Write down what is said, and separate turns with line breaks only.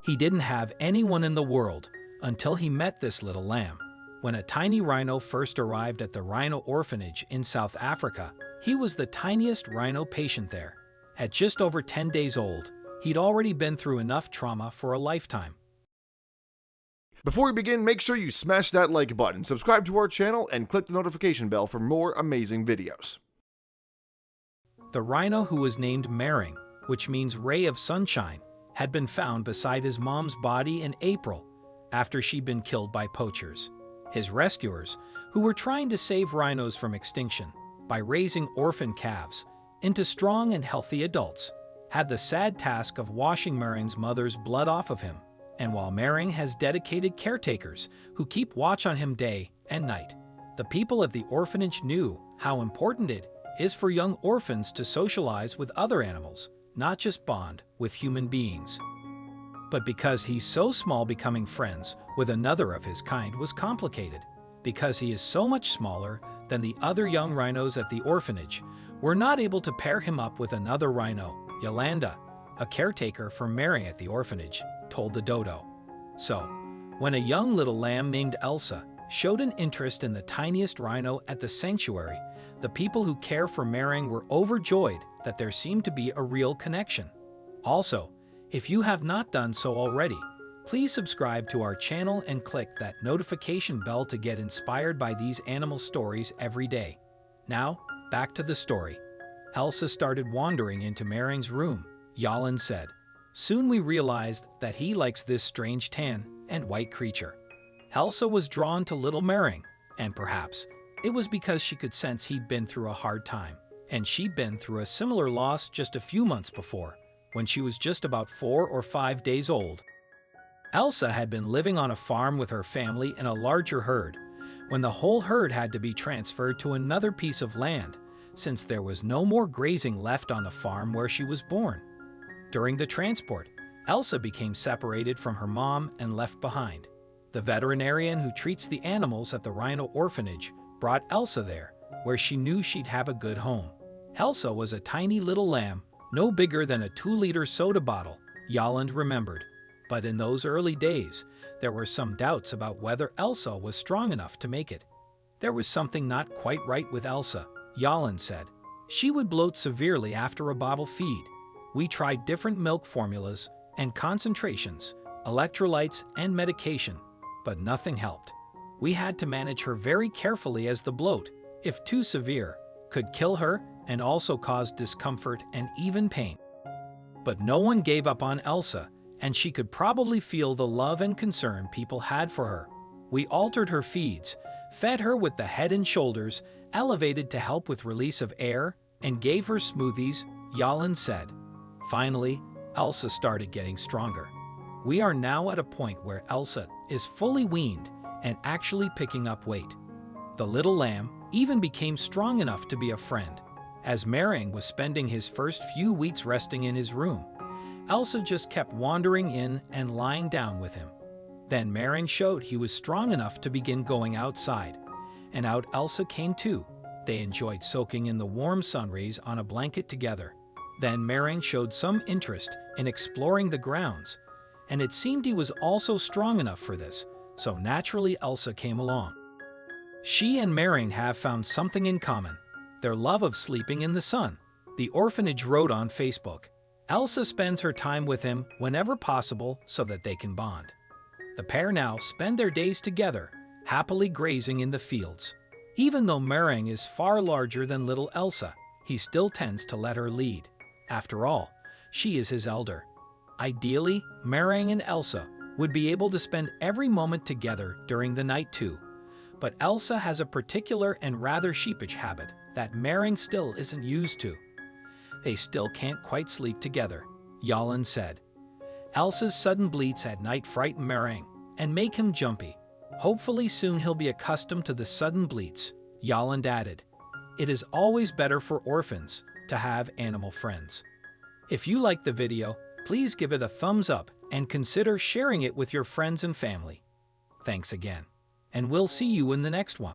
He didn't have anyone in the world until he met this little lamb. When a tiny rhino first arrived at the Rhino orphanage in South Africa, he was the tiniest rhino patient there. At just over 10 days old, he'd already been through enough trauma for a lifetime.
Before we begin, make sure you smash that like button, subscribe to our channel, and click the notification bell for more amazing videos.
The rhino, who was named Mering, which means ray of sunshine, had been found beside his mom's body in April after she'd been killed by poachers. His rescuers, who were trying to save rhinos from extinction by raising orphan calves into strong and healthy adults, had the sad task of washing Mering's mother's blood off of him. And while Mering has dedicated caretakers who keep watch on him day and night, the people of the orphanage knew how important it is for young orphans to socialize with other animals, not just bond with human beings. But because he's so small, becoming friends with another of his kind was complicated. Because he is so much smaller than the other young rhinos at the orphanage, we're not able to pair him up with another rhino. Yolanda, a caretaker for Mering at the orphanage, told the dodo. So, when a young little lamb named Elsa showed an interest in the tiniest rhino at the sanctuary, the people who care for Mering were overjoyed that there seemed to be a real connection. Also, if you have not done so already, please subscribe to our channel and click that notification bell to get inspired by these animal stories every day. Now, back to the story. Elsa started wandering into Mering's room, Yolanda said. Soon we realized that he likes this strange tan and white creature. Elsa was drawn to little Mering, and perhaps it was because she could sense he'd been through a hard time, and she'd been through a similar loss just a few months before, when she was just about 4 or 5 days old. Elsa had been living on a farm with her family in a larger herd, when the whole herd had to be transferred to another piece of land, since there was no more grazing left on the farm where she was born. During the transport, Elsa became separated from her mom and left behind. The veterinarian who treats the animals at the Rhino orphanage brought Elsa there, where she knew she'd have a good home. Elsa was a tiny little lamb, no bigger than a 2-liter soda bottle, Yolanda remembered. But in those early days, there were some doubts about whether Elsa was strong enough to make it. There was something not quite right with Elsa, Yolanda said. She would bloat severely after a bottle feed. We tried different milk formulas and concentrations, electrolytes and medication, but nothing helped. We had to manage her very carefully, as the bloat, if too severe, could kill her and also cause discomfort and even pain. But no one gave up on Elsa, and she could probably feel the love and concern people had for her. We altered her feeds, fed her with the head and shoulders, elevated to help with release of air, and gave her smoothies, Yolanda said. Finally, Elsa started getting stronger. We are now at a point where Elsa is fully weaned and actually picking up weight. The little lamb even became strong enough to be a friend. As Mering was spending his first few weeks resting in his room, Elsa just kept wandering in and lying down with him. Then Mering showed he was strong enough to begin going outside, and out Elsa came too. They enjoyed soaking in the warm sun rays on a blanket together. Then Mering showed some interest in exploring the grounds, and it seemed he was also strong enough for this, so naturally Elsa came along. She and Mering have found something in common: their love of sleeping in the sun. The orphanage wrote on Facebook. Elsa spends her time with him whenever possible so that they can bond. The pair now spend their days together, happily grazing in the fields. Even though Mering is far larger than little Elsa, he still tends to let her lead. After all, she is his elder. Ideally, Mering and Elsa would be able to spend every moment together during the night too. But Elsa has a particular and rather sheepish habit that Mering still isn't used to. They still can't quite sleep together, Yolanda said. Elsa's sudden bleats at night frighten Mering and make him jumpy. Hopefully soon he'll be accustomed to the sudden bleats, Yolanda added. It is always better for orphans to have animal friends. If you liked the video, please give it a thumbs up and consider sharing it with your friends and family. Thanks again, and we'll see you in the next one.